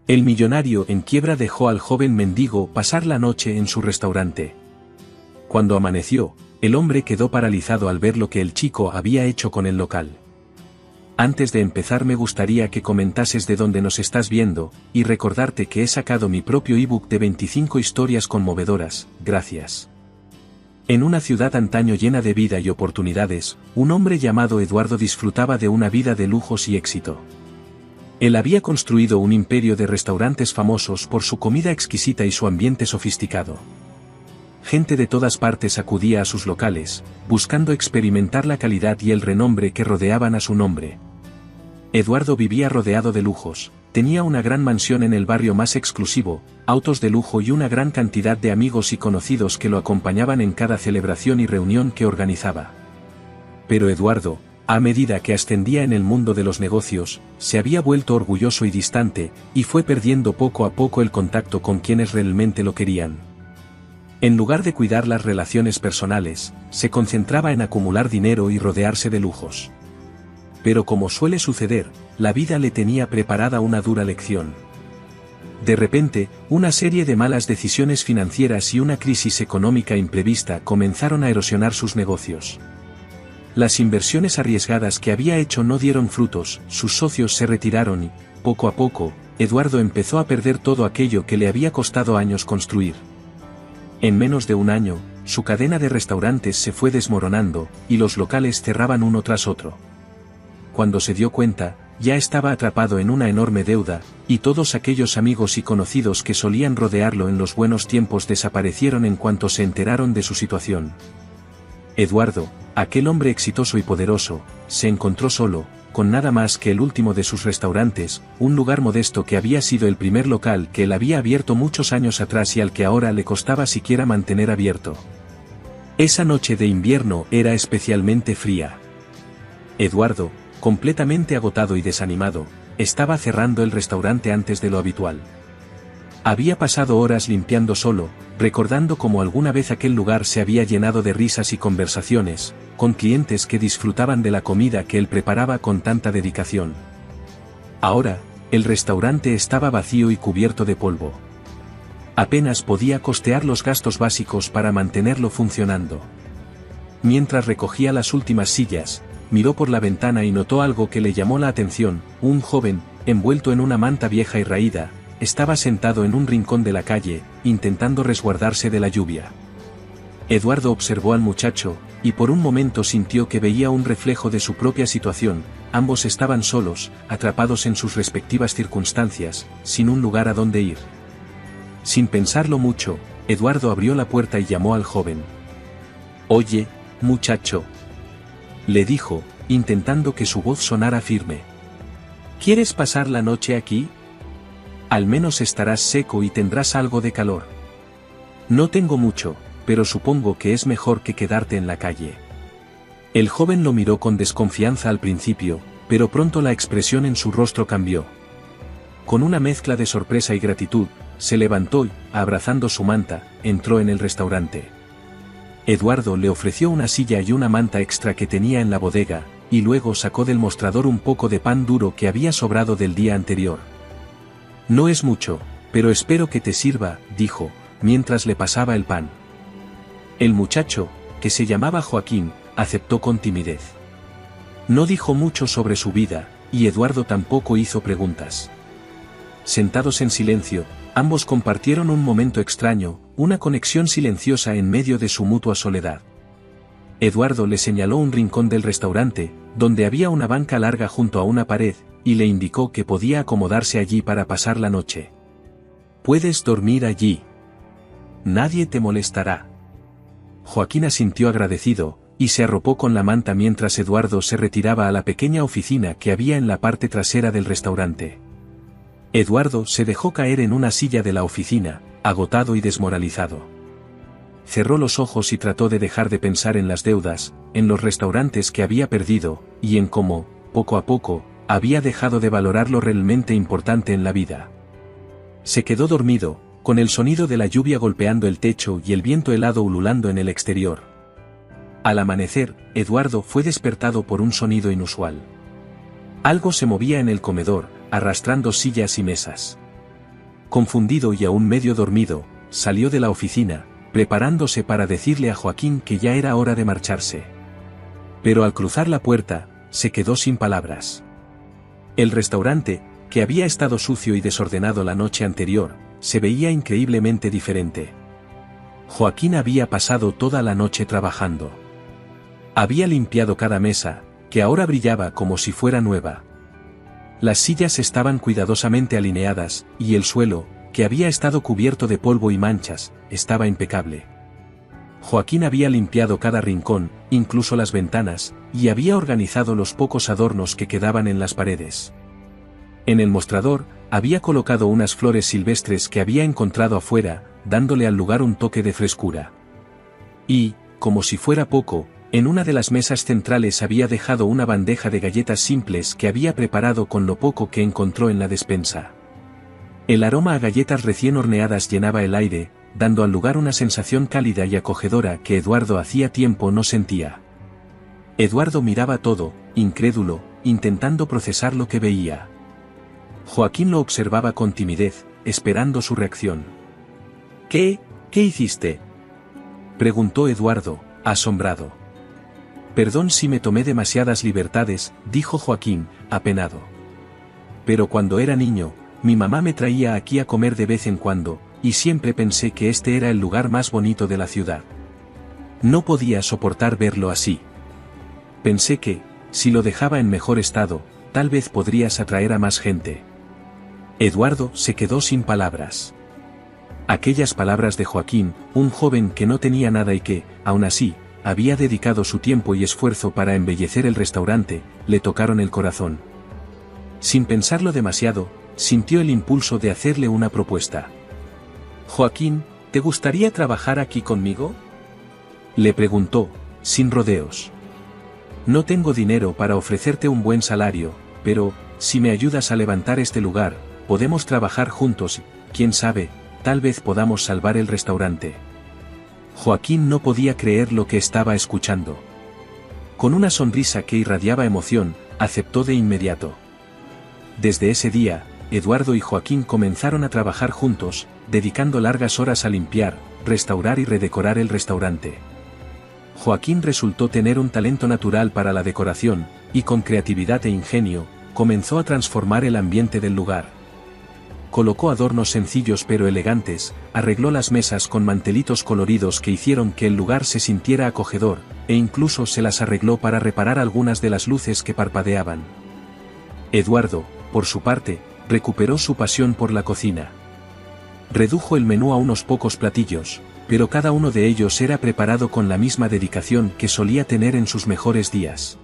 El millonario en quiebra dejó al joven mendigo pasar la noche en su restaurante. Cuando amaneció, el hombre quedó paralizado al ver lo que el chico había hecho con el local. Antes de empezar me gustaría que comentases de dónde nos estás viendo, y recordarte que he sacado mi propio ebook de 25 historias conmovedoras, gracias. En una ciudad antaño llena de vida y oportunidades, un hombre llamado Eduardo disfrutaba de una vida de lujos y éxito. Él había construido un imperio de restaurantes famosos por su comida exquisita y su ambiente sofisticado. Gente de todas partes acudía a sus locales, buscando experimentar la calidad y el renombre que rodeaban a su nombre. Eduardo vivía rodeado de lujos, tenía una gran mansión en el barrio más exclusivo, autos de lujo y una gran cantidad de amigos y conocidos que lo acompañaban en cada celebración y reunión que organizaba. Pero Eduardo, a medida que ascendía en el mundo de los negocios, se había vuelto orgulloso y distante, y fue perdiendo poco a poco el contacto con quienes realmente lo querían. En lugar de cuidar las relaciones personales, se concentraba en acumular dinero y rodearse de lujos. Pero como suele suceder, la vida le tenía preparada una dura lección. De repente, una serie de malas decisiones financieras y una crisis económica imprevista comenzaron a erosionar sus negocios. Las inversiones arriesgadas que había hecho no dieron frutos, sus socios se retiraron y, poco a poco, Eduardo empezó a perder todo aquello que le había costado años construir. En menos de un año, su cadena de restaurantes se fue desmoronando, y los locales cerraban uno tras otro. Cuando se dio cuenta, ya estaba atrapado en una enorme deuda, y todos aquellos amigos y conocidos que solían rodearlo en los buenos tiempos desaparecieron en cuanto se enteraron de su situación. Eduardo, aquel hombre exitoso y poderoso, se encontró solo, con nada más que el último de sus restaurantes, un lugar modesto que había sido el primer local que él había abierto muchos años atrás y al que ahora le costaba siquiera mantener abierto. Esa noche de invierno era especialmente fría. Eduardo, completamente agotado y desanimado, estaba cerrando el restaurante antes de lo habitual. Había pasado horas limpiando solo, recordando cómo alguna vez aquel lugar se había llenado de risas y conversaciones, con clientes que disfrutaban de la comida que él preparaba con tanta dedicación. Ahora, el restaurante estaba vacío y cubierto de polvo. Apenas podía costear los gastos básicos para mantenerlo funcionando. Mientras recogía las últimas sillas, miró por la ventana y notó algo que le llamó la atención: un joven, envuelto en una manta vieja y raída, estaba sentado en un rincón de la calle, intentando resguardarse de la lluvia. Eduardo observó al muchacho, y por un momento sintió que veía un reflejo de su propia situación. Ambos estaban solos, atrapados en sus respectivas circunstancias, sin un lugar a donde ir. Sin pensarlo mucho, Eduardo abrió la puerta y llamó al joven. «Oye, muchacho», le dijo, intentando que su voz sonara firme. «¿Quieres pasar la noche aquí? Al menos estarás seco y tendrás algo de calor. No tengo mucho, pero supongo que es mejor que quedarte en la calle». El joven lo miró con desconfianza al principio, pero pronto la expresión en su rostro cambió. Con una mezcla de sorpresa y gratitud, se levantó y, abrazando su manta, entró en el restaurante. Eduardo le ofreció una silla y una manta extra que tenía en la bodega, y luego sacó del mostrador un poco de pan duro que había sobrado del día anterior. «No es mucho, pero espero que te sirva», dijo, mientras le pasaba el pan. El muchacho, que se llamaba Joaquín, aceptó con timidez. No dijo mucho sobre su vida, y Eduardo tampoco hizo preguntas. Sentados en silencio, ambos compartieron un momento extraño, una conexión silenciosa en medio de su mutua soledad. Eduardo le señaló un rincón del restaurante, donde había una banca larga junto a una pared, y le indicó que podía acomodarse allí para pasar la noche. «Puedes dormir allí. Nadie te molestará». Joaquín asintió agradecido, y se arropó con la manta mientras Eduardo se retiraba a la pequeña oficina que había en la parte trasera del restaurante. Eduardo se dejó caer en una silla de la oficina, agotado y desmoralizado. Cerró los ojos y trató de dejar de pensar en las deudas, en los restaurantes que había perdido, y en cómo, poco a poco, había dejado de valorar lo realmente importante en la vida. Se quedó dormido, con el sonido de la lluvia golpeando el techo y el viento helado ululando en el exterior. Al amanecer, Eduardo fue despertado por un sonido inusual. Algo se movía en el comedor, arrastrando sillas y mesas. Confundido y aún medio dormido, salió de la oficina, preparándose para decirle a Joaquín que ya era hora de marcharse. Pero al cruzar la puerta, se quedó sin palabras. El restaurante, que había estado sucio y desordenado la noche anterior, se veía increíblemente diferente. Joaquín había pasado toda la noche trabajando. Había limpiado cada mesa, que ahora brillaba como si fuera nueva. Las sillas estaban cuidadosamente alineadas, y el suelo, que había estado cubierto de polvo y manchas, estaba impecable. Joaquín había limpiado cada rincón, incluso las ventanas, y había organizado los pocos adornos que quedaban en las paredes. En el mostrador, había colocado unas flores silvestres que había encontrado afuera, dándole al lugar un toque de frescura. Y, como si fuera poco, en una de las mesas centrales había dejado una bandeja de galletas simples que había preparado con lo poco que encontró en la despensa. El aroma a galletas recién horneadas llenaba el aire, dando al lugar una sensación cálida y acogedora que Eduardo hacía tiempo no sentía. Eduardo miraba todo, incrédulo, intentando procesar lo que veía. Joaquín lo observaba con timidez, esperando su reacción. ¿Qué hiciste?, preguntó Eduardo, asombrado. Perdón si me tomé demasiadas libertades, dijo Joaquín, apenado. Pero cuando era niño, mi mamá me traía aquí a comer de vez en cuando, y siempre pensé que este era el lugar más bonito de la ciudad. No podía soportar verlo así. Pensé que, si lo dejaba en mejor estado, tal vez podrías atraer a más gente. Eduardo se quedó sin palabras. Aquellas palabras de Joaquín, un joven que no tenía nada y que, aún así, había dedicado su tiempo y esfuerzo para embellecer el restaurante, le tocaron el corazón. Sin pensarlo demasiado, sintió el impulso de hacerle una propuesta. «Joaquín, ¿te gustaría trabajar aquí conmigo?», le preguntó, sin rodeos. «No tengo dinero para ofrecerte un buen salario, pero, si me ayudas a levantar este lugar, podemos trabajar juntos y, quién sabe, tal vez podamos salvar el restaurante». Joaquín no podía creer lo que estaba escuchando. Con una sonrisa que irradiaba emoción, aceptó de inmediato. Desde ese día, Eduardo y Joaquín comenzaron a trabajar juntos, dedicando largas horas a limpiar, restaurar y redecorar el restaurante. Joaquín resultó tener un talento natural para la decoración, y con creatividad e ingenio, comenzó a transformar el ambiente del lugar. Colocó adornos sencillos pero elegantes, arregló las mesas con mantelitos coloridos que hicieron que el lugar se sintiera acogedor, e incluso se las arregló para reparar algunas de las luces que parpadeaban. Eduardo, por su parte, recuperó su pasión por la cocina. Redujo el menú a unos pocos platillos, pero cada uno de ellos era preparado con la misma dedicación que solía tener en sus mejores días.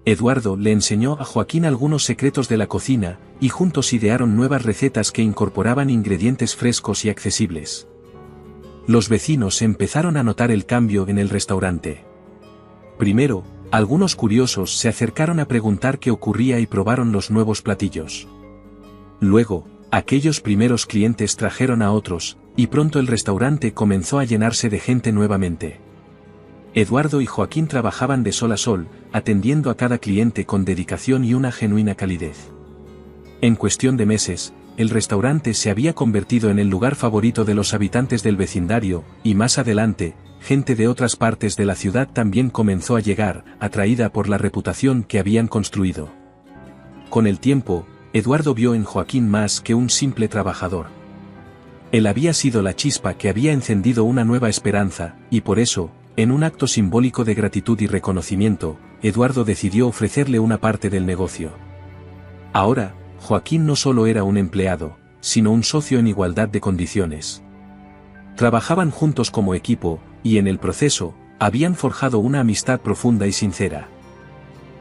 Eduardo le enseñó a Joaquín algunos secretos de la cocina, y juntos idearon nuevas recetas que incorporaban ingredientes frescos y accesibles. Los vecinos empezaron a notar el cambio en el restaurante. Primero, algunos curiosos se acercaron a preguntar qué ocurría y probaron los nuevos platillos. Luego, aquellos primeros clientes trajeron a otros, y pronto el restaurante comenzó a llenarse de gente nuevamente. Eduardo y Joaquín trabajaban de sol a sol, atendiendo a cada cliente con dedicación y una genuina calidez. En cuestión de meses, el restaurante se había convertido en el lugar favorito de los habitantes del vecindario, y más adelante, gente de otras partes de la ciudad también comenzó a llegar, atraída por la reputación que habían construido. Con el tiempo, Eduardo vio en Joaquín más que un simple trabajador. Él había sido la chispa que había encendido una nueva esperanza, y por eso, en un acto simbólico de gratitud y reconocimiento, Eduardo decidió ofrecerle una parte del negocio. Ahora, Joaquín no solo era un empleado, sino un socio en igualdad de condiciones. Trabajaban juntos como equipo, y en el proceso, habían forjado una amistad profunda y sincera.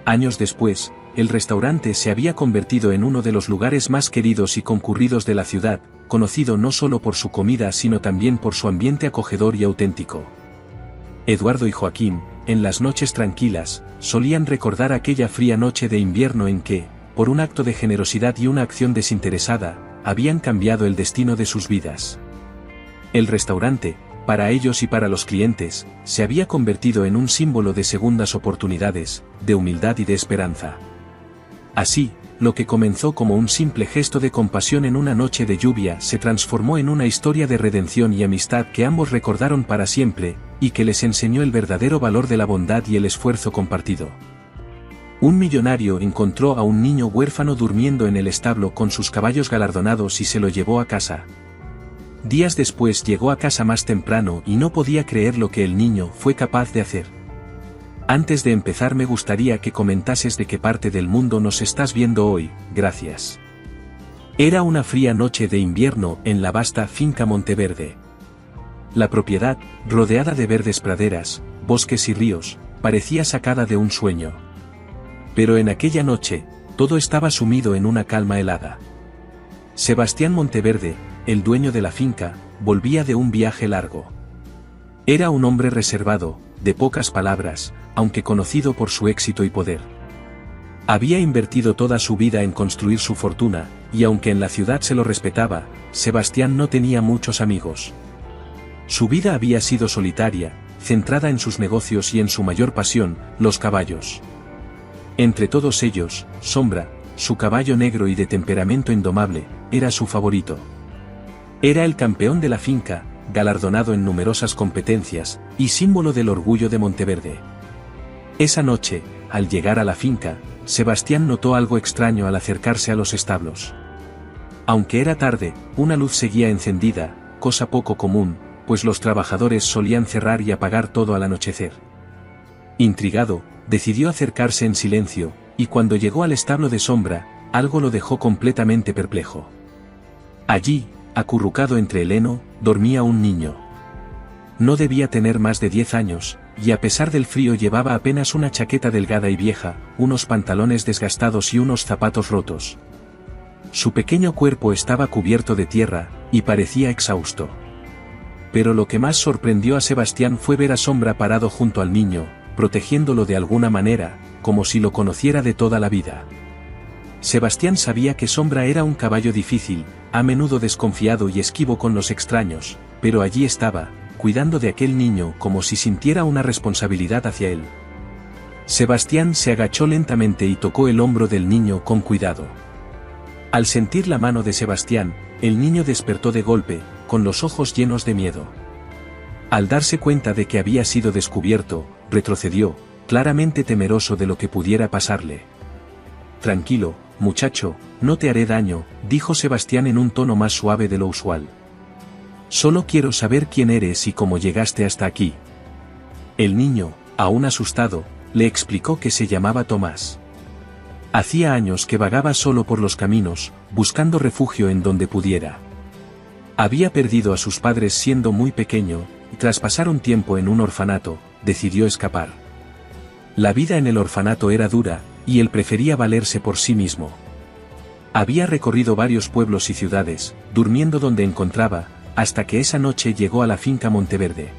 Años después, el restaurante se había convertido en uno de los lugares más queridos y concurridos de la ciudad, conocido no solo por su comida sino también por su ambiente acogedor y auténtico. Eduardo y Joaquín, en las noches tranquilas, solían recordar aquella fría noche de invierno en que, por un acto de generosidad y una acción desinteresada, habían cambiado el destino de sus vidas. El restaurante, para ellos y para los clientes, se había convertido en un símbolo de segundas oportunidades, de humildad y de esperanza. Así, lo que comenzó como un simple gesto de compasión en una noche de lluvia se transformó en una historia de redención y amistad que ambos recordaron para siempre, y que les enseñó el verdadero valor de la bondad y el esfuerzo compartido. Un millonario encontró a un niño huérfano durmiendo en el establo con sus caballos galardonados y se lo llevó a casa. Días después llegó a casa más temprano y no podía creer lo que el niño fue capaz de hacer. Antes de empezar me gustaría que comentases de qué parte del mundo nos estás viendo hoy, gracias. Era una fría noche de invierno en la vasta finca Monteverde. La propiedad, rodeada de verdes praderas, bosques y ríos, parecía sacada de un sueño. Pero en aquella noche, todo estaba sumido en una calma helada. Sebastián Monteverde, el dueño de la finca, volvía de un viaje largo. Era un hombre reservado, de pocas palabras, aunque conocido por su éxito y poder. Había invertido toda su vida en construir su fortuna, y aunque en la ciudad se lo respetaba, Sebastián no tenía muchos amigos. Su vida había sido solitaria, centrada en sus negocios y en su mayor pasión, los caballos. Entre todos ellos, Sombra, su caballo negro y de temperamento indomable, era su favorito. Era el campeón de la finca, galardonado en numerosas competencias, y símbolo del orgullo de Monteverde. Esa noche, al llegar a la finca, Sebastián notó algo extraño al acercarse a los establos. Aunque era tarde, una luz seguía encendida, cosa poco común, pues los trabajadores solían cerrar y apagar todo al anochecer. Intrigado, decidió acercarse en silencio, y cuando llegó al establo de Sombra, algo lo dejó completamente perplejo. Allí, acurrucado entre el heno, dormía un niño. No debía tener más de 10 años, y a pesar del frío llevaba apenas una chaqueta delgada y vieja, unos pantalones desgastados y unos zapatos rotos. Su pequeño cuerpo estaba cubierto de tierra, y parecía exhausto. Pero lo que más sorprendió a Sebastián fue ver a Sombra parado junto al niño, protegiéndolo de alguna manera, como si lo conociera de toda la vida. Sebastián sabía que Sombra era un caballo difícil, a menudo desconfiado y esquivo con los extraños, pero allí estaba, cuidando de aquel niño como si sintiera una responsabilidad hacia él. Sebastián se agachó lentamente y tocó el hombro del niño con cuidado. Al sentir la mano de Sebastián, el niño despertó de golpe, con los ojos llenos de miedo. Al darse cuenta de que había sido descubierto, retrocedió, claramente temeroso de lo que pudiera pasarle. «Tranquilo, muchacho, no te haré daño», dijo Sebastián en un tono más suave de lo usual. «Solo quiero saber quién eres y cómo llegaste hasta aquí». El niño, aún asustado, le explicó que se llamaba Tomás. Hacía años que vagaba solo por los caminos, buscando refugio en donde pudiera. Había perdido a sus padres siendo muy pequeño, y tras pasar un tiempo en un orfanato, decidió escapar. La vida en el orfanato era dura, y él prefería valerse por sí mismo. Había recorrido varios pueblos y ciudades, durmiendo donde encontraba, hasta que esa noche llegó a la finca Monteverde.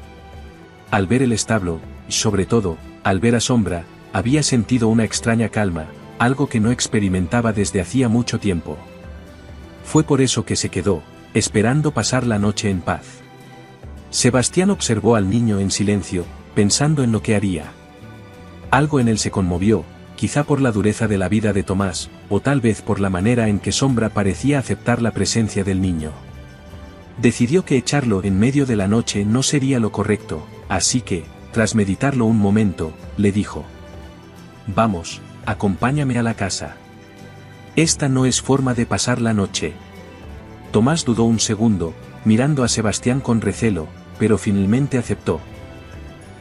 Al ver el establo, y sobre todo, al ver a Sombra, había sentido una extraña calma, algo que no experimentaba desde hacía mucho tiempo. Fue por eso que se quedó, esperando pasar la noche en paz. Sebastián observó al niño en silencio, pensando en lo que haría. Algo en él se conmovió, quizá por la dureza de la vida de Tomás, o tal vez por la manera en que Sombra parecía aceptar la presencia del niño. Decidió que echarlo en medio de la noche no sería lo correcto, así que, tras meditarlo un momento, le dijo: «Vamos, acompáñame a la casa. Esta no es forma de pasar la noche». Tomás dudó un segundo, mirando a Sebastián con recelo, pero finalmente aceptó.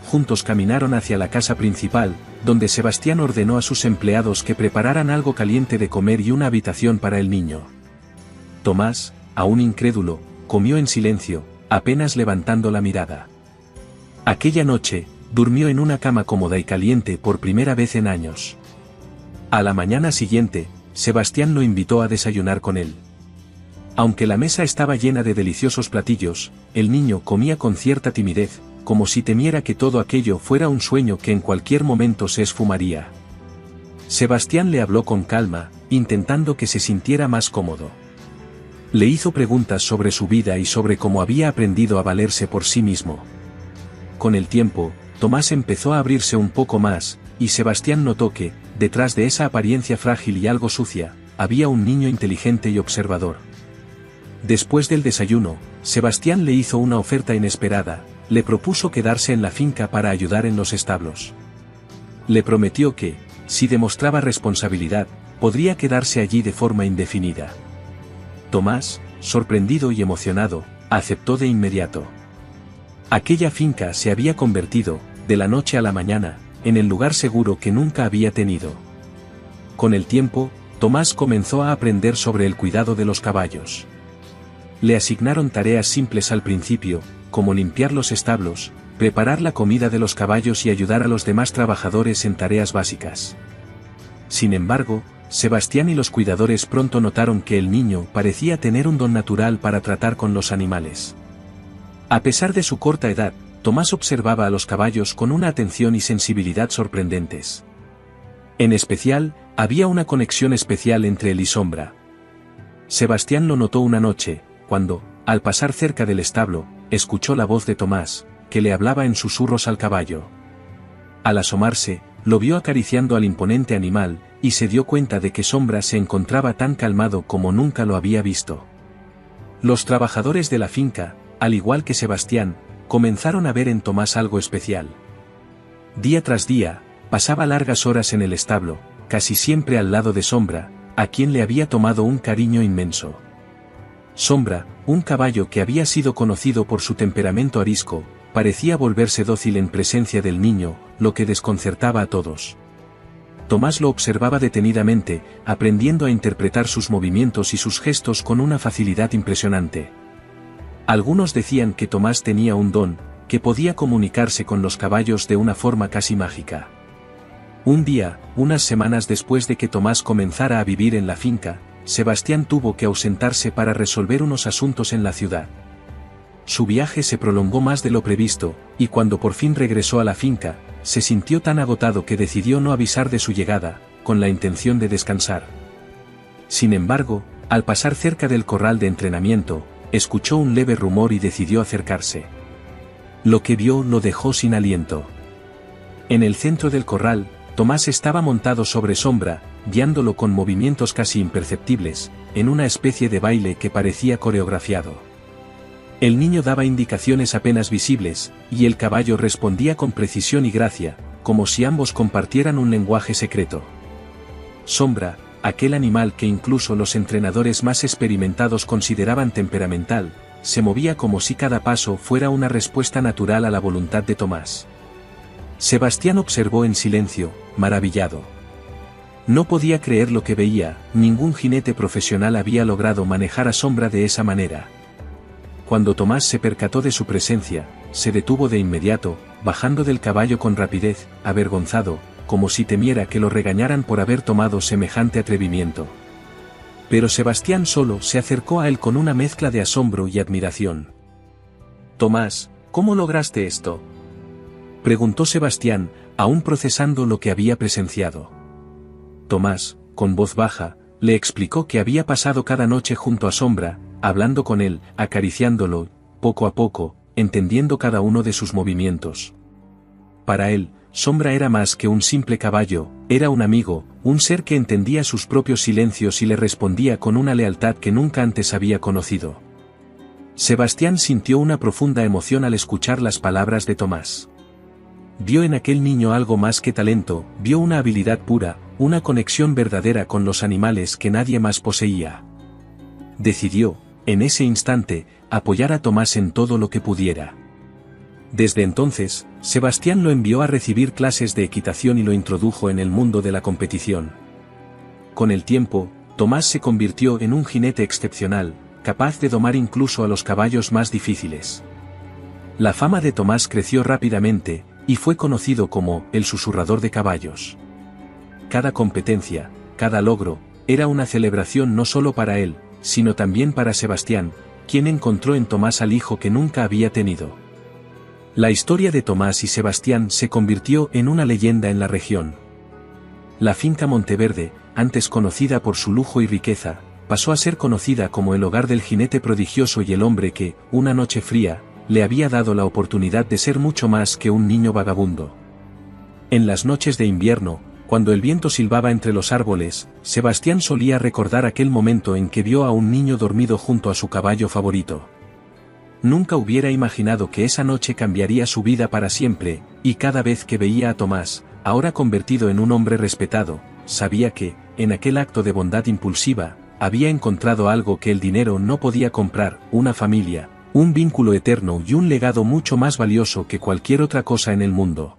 Juntos caminaron hacia la casa principal, donde Sebastián ordenó a sus empleados que prepararan algo caliente de comer y una habitación para el niño. Tomás, aún incrédulo, comió en silencio, apenas levantando la mirada. Aquella noche, durmió en una cama cómoda y caliente por primera vez en años. A la mañana siguiente, Sebastián lo invitó a desayunar con él. Aunque la mesa estaba llena de deliciosos platillos, el niño comía con cierta timidez, como si temiera que todo aquello fuera un sueño que en cualquier momento se esfumaría. Sebastián le habló con calma, intentando que se sintiera más cómodo. Le hizo preguntas sobre su vida y sobre cómo había aprendido a valerse por sí mismo. Con el tiempo, Tomás empezó a abrirse un poco más, y Sebastián notó que, detrás de esa apariencia frágil y algo sucia, había un niño inteligente y observador. Después del desayuno, Sebastián le hizo una oferta inesperada, le propuso quedarse en la finca para ayudar en los establos. Le prometió que, si demostraba responsabilidad, podría quedarse allí de forma indefinida. Tomás, sorprendido y emocionado, aceptó de inmediato. Aquella finca se había convertido, de la noche a la mañana, en el lugar seguro que nunca había tenido. Con el tiempo, Tomás comenzó a aprender sobre el cuidado de los caballos. Le asignaron tareas simples al principio, como limpiar los establos, preparar la comida de los caballos y ayudar a los demás trabajadores en tareas básicas. Sin embargo, Sebastián y los cuidadores pronto notaron que el niño parecía tener un don natural para tratar con los animales. A pesar de su corta edad, Tomás observaba a los caballos con una atención y sensibilidad sorprendentes. En especial, había una conexión especial entre él y Sombra. Sebastián lo notó una noche, cuando, al pasar cerca del establo, escuchó la voz de Tomás, que le hablaba en susurros al caballo. Al asomarse, lo vio acariciando al imponente animal, y se dio cuenta de que Sombra se encontraba tan calmado como nunca lo había visto. Los trabajadores de la finca, al igual que Sebastián, comenzaron a ver en Tomás algo especial. Día tras día, pasaba largas horas en el establo, casi siempre al lado de Sombra, a quien le había tomado un cariño inmenso. Sombra, un caballo que había sido conocido por su temperamento arisco, parecía volverse dócil en presencia del niño, lo que desconcertaba a todos. Tomás lo observaba detenidamente, aprendiendo a interpretar sus movimientos y sus gestos con una facilidad impresionante. Algunos decían que Tomás tenía un don, que podía comunicarse con los caballos de una forma casi mágica. Un día, unas semanas después de que Tomás comenzara a vivir en la finca, Sebastián tuvo que ausentarse para resolver unos asuntos en la ciudad. Su viaje se prolongó más de lo previsto, y cuando por fin regresó a la finca, se sintió tan agotado que decidió no avisar de su llegada, con la intención de descansar. Sin embargo, al pasar cerca del corral de entrenamiento, escuchó un leve rumor y decidió acercarse. Lo que vio lo dejó sin aliento. En el centro del corral, Tomás estaba montado sobre Sombra, guiándolo con movimientos casi imperceptibles, en una especie de baile que parecía coreografiado. El niño daba indicaciones apenas visibles, y el caballo respondía con precisión y gracia, como si ambos compartieran un lenguaje secreto. Sombra, aquel animal que incluso los entrenadores más experimentados consideraban temperamental, se movía como si cada paso fuera una respuesta natural a la voluntad de Tomás. Sebastián observó en silencio, maravillado. No podía creer lo que veía, ningún jinete profesional había logrado manejar a Sombra de esa manera. Cuando Tomás se percató de su presencia, se detuvo de inmediato, bajando del caballo con rapidez, avergonzado, como si temiera que lo regañaran por haber tomado semejante atrevimiento. Pero Sebastián solo se acercó a él con una mezcla de asombro y admiración. «Tomás, ¿cómo lograste esto?», preguntó Sebastián, aún procesando lo que había presenciado. Tomás, con voz baja, le explicó que había pasado cada noche junto a Sombra, hablando con él, acariciándolo, poco a poco, entendiendo cada uno de sus movimientos. Para él, Sombra era más que un simple caballo, era un amigo, un ser que entendía sus propios silencios y le respondía con una lealtad que nunca antes había conocido. Sebastián sintió una profunda emoción al escuchar las palabras de Tomás. Vio en aquel niño algo más que talento, vio una habilidad pura, una conexión verdadera con los animales que nadie más poseía. Decidió, en ese instante, apoyar a Tomás en todo lo que pudiera. Desde entonces, Sebastián lo envió a recibir clases de equitación y lo introdujo en el mundo de la competición. Con el tiempo, Tomás se convirtió en un jinete excepcional, capaz de domar incluso a los caballos más difíciles. La fama de Tomás creció rápidamente, y fue conocido como el susurrador de caballos. Cada competencia, cada logro, era una celebración no solo para él, sino también para Sebastián, quien encontró en Tomás al hijo que nunca había tenido. La historia de Tomás y Sebastián se convirtió en una leyenda en la región. La finca Monteverde, antes conocida por su lujo y riqueza, pasó a ser conocida como el hogar del jinete prodigioso y el hombre que, una noche fría, le había dado la oportunidad de ser mucho más que un niño vagabundo. En las noches de invierno, Cuando el viento silbaba entre los árboles, Sebastián solía recordar aquel momento en que vio a un niño dormido junto a su caballo favorito. Nunca hubiera imaginado que esa noche cambiaría su vida para siempre, y cada vez que veía a Tomás, ahora convertido en un hombre respetado, sabía que, en aquel acto de bondad impulsiva, había encontrado algo que el dinero no podía comprar: una familia, un vínculo eterno y un legado mucho más valioso que cualquier otra cosa en el mundo.